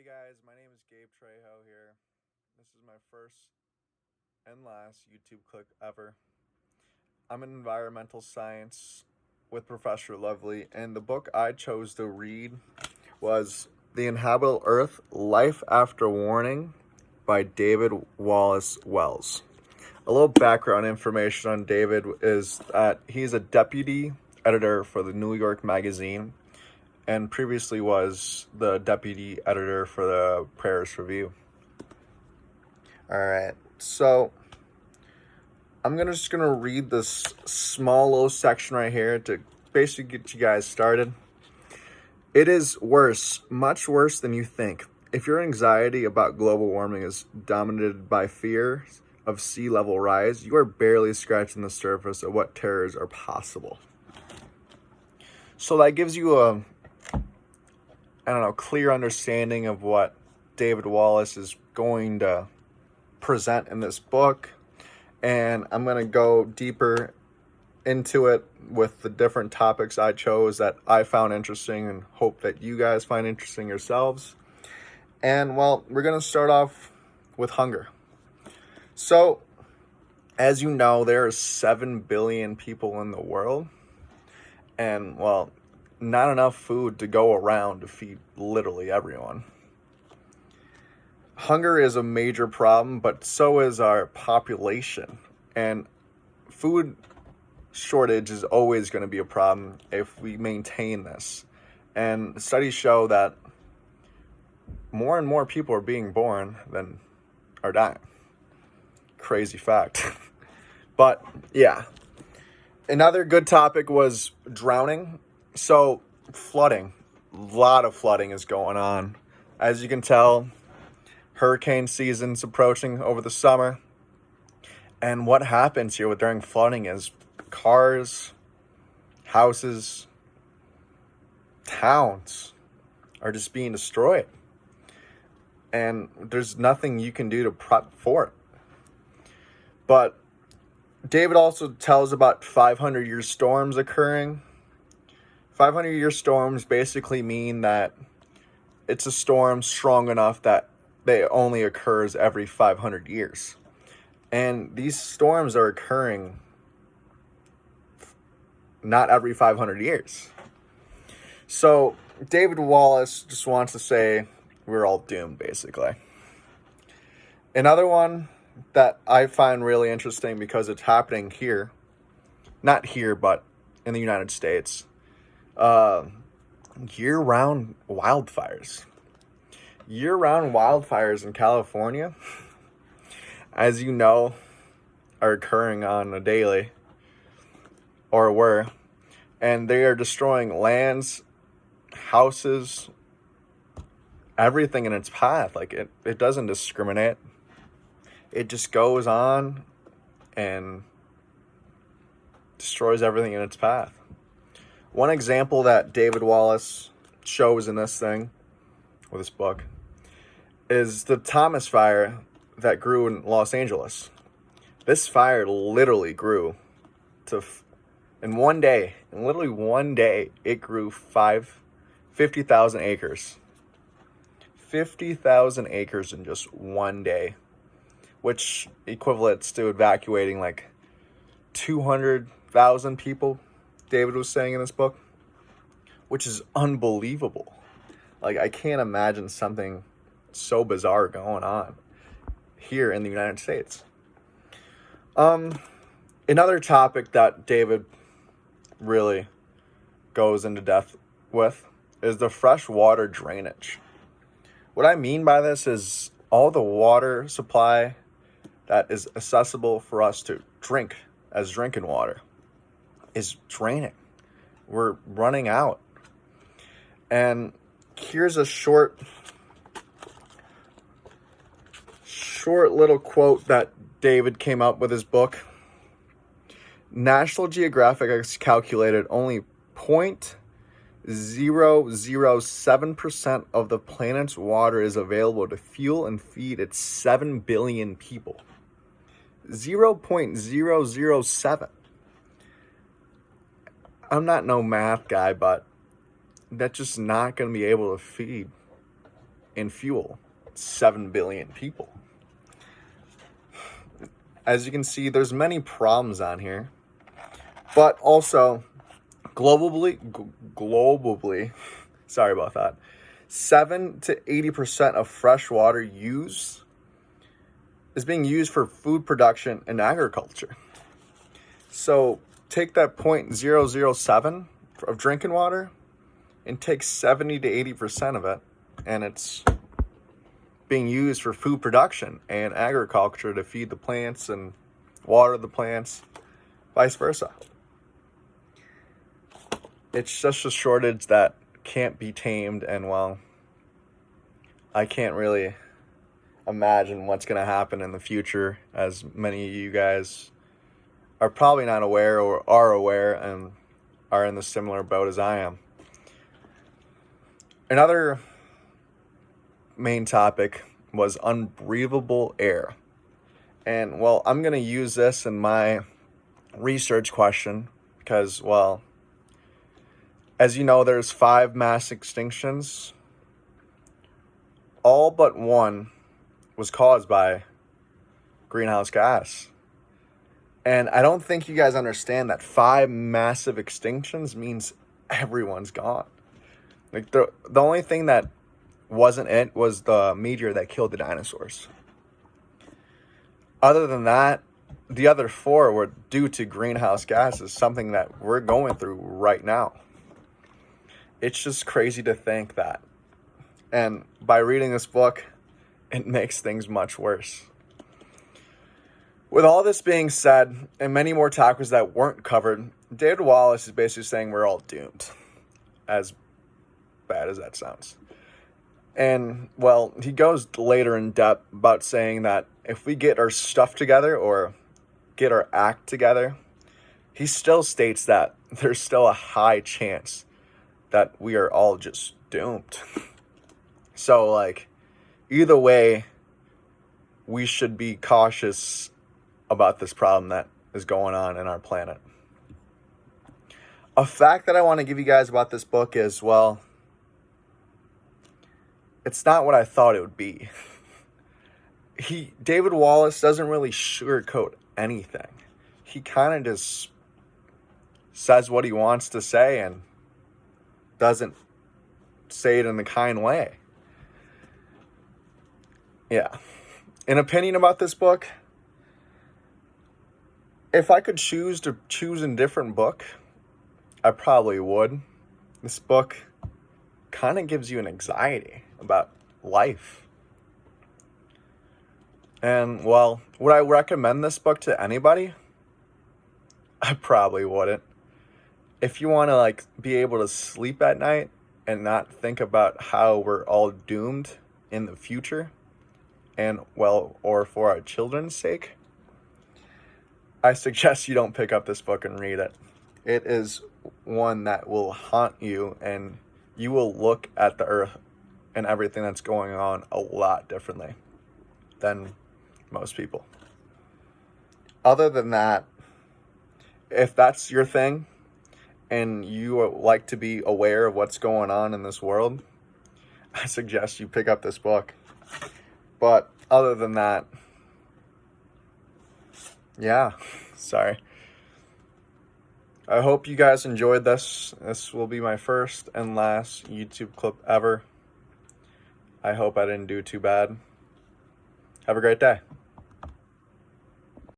guys, my name is Gabe Trejo here. This is my first and last YouTube clip ever. I'm in environmental science with Professor Lovely, and the book I chose to read was The Inhabitable Earth: Life After Warning by David Wallace-Wells. A little background information on David is that he's a deputy editor for the New York Magazine and previously was the deputy editor for the Paris Review. All right, so I'm just gonna read this small little section right here to basically get you guys started. It is worse, much worse than you think. If your anxiety about global warming is dominated by fear of sea level rise, you are barely scratching the surface of what terrors are possible. So that gives you a clear understanding of what David Wallace is going to present in this book. And I'm going to go deeper into it with the different topics I chose that I found interesting and hope that you guys find interesting yourselves. And well, we're going to start off with hunger. So, as you know, there are 7 billion people in the world. And well, not enough food to go around to feed literally everyone. Hunger is a major problem, but so is our population. And food shortage is always going to be a problem if we maintain this. And studies show that more and more people are being born than are dying. Crazy fact. But yeah. Another good topic was drowning. So, flooding. A lot of flooding is going on. As you can tell, hurricane season's approaching over the summer. And what happens here during flooding is cars, houses, towns are just being destroyed. And there's nothing you can do to prep for it. But David also tells about 500-year storms occurring. 500-year storms basically mean that it's a storm strong enough that they only occurs every 500 years. And these storms are occurring not every 500 years. So David Wallace just wants to say we're all doomed, basically. Another one that I find really interesting because it's happening here, not here, but in the United States, year-round wildfires. Year-round wildfires in California, as you know, are occurring on a daily, or were, and they are destroying lands, houses, everything in its path. Like, it doesn't discriminate. It just goes on and destroys everything in its path. One example that David Wallace shows in this thing, or this book, is the Thomas Fire that grew in Los Angeles. This fire literally grew to, in literally one day, it grew 50,000 acres. 50,000 acres in just one day, which equates to evacuating like 200,000 people, David was saying in this book, which is unbelievable. Like, I can't imagine something so bizarre going on here in the United States. Another topic that David really goes into depth with is the freshwater drainage. What I mean by this is all the water supply that is accessible for us to drink as drinking water is draining. We're running out. And here's a short little quote that David came up with his book. National Geographic has calculated only 0.007% of the planet's water is available to fuel and feed its 7 billion people. 0.007. I'm not no math guy, but that's just not going to be able to feed and fuel 7 billion people. As you can see, there's many problems on here, but also globally, sorry about that, 7 to 80% of fresh water is being used for food production and agriculture. So take that 0.007 of drinking water and take 70 to 80% of it, and it's being used for food production and agriculture to feed the plants and water the plants, vice versa. It's just a shortage that can't be tamed, and well, I can't really imagine what's going to happen in the future, as many of you guys are probably not aware or are aware and are in the similar boat as I am. Another main topic was unbreathable air. And, well, I'm going to use this in my research question because, well, as you know, there's 5 mass extinctions. All but one was caused by greenhouse gas. And I don't think you guys understand that 5 massive extinctions means everyone's gone. Like, the only thing that wasn't it was the meteor that killed the dinosaurs. Other than that, the other 4 were due to greenhouse gases, something that we're going through right now. It's just crazy to think that. And by reading this book, it makes things much worse. With all this being said, and many more topics that weren't covered, David Wallace is basically saying we're all doomed. As bad as that sounds. And, well, he goes later in depth about saying that if we get our stuff together or get our act together, he still states that there's still a high chance that we are all just doomed. So, like, either way, we should be cautious about this problem that is going on in our planet. A fact that I want to give you guys about this book is, well, it's not what I thought it would be. David Wallace doesn't really sugarcoat anything. He kind of just says what he wants to say and doesn't say it in a kind way. Yeah. An opinion about this book? If I could choose a different book, I probably would. This book kind of gives you an anxiety about life. And, well, would I recommend this book to anybody? I probably wouldn't. If you want to, like, be able to sleep at night and not think about how we're all doomed in the future, and, well, or for our children's sake, I suggest you don't pick up this book and read it. It is one that will haunt you, and you will look at the earth and everything that's going on a lot differently than most people. Other than that, if that's your thing and you like to be aware of what's going on in this world, I suggest you pick up this book. But other than that, yeah, sorry. I hope you guys enjoyed this. This will be my first and last YouTube clip ever. I hope I didn't do too bad. Have a great day.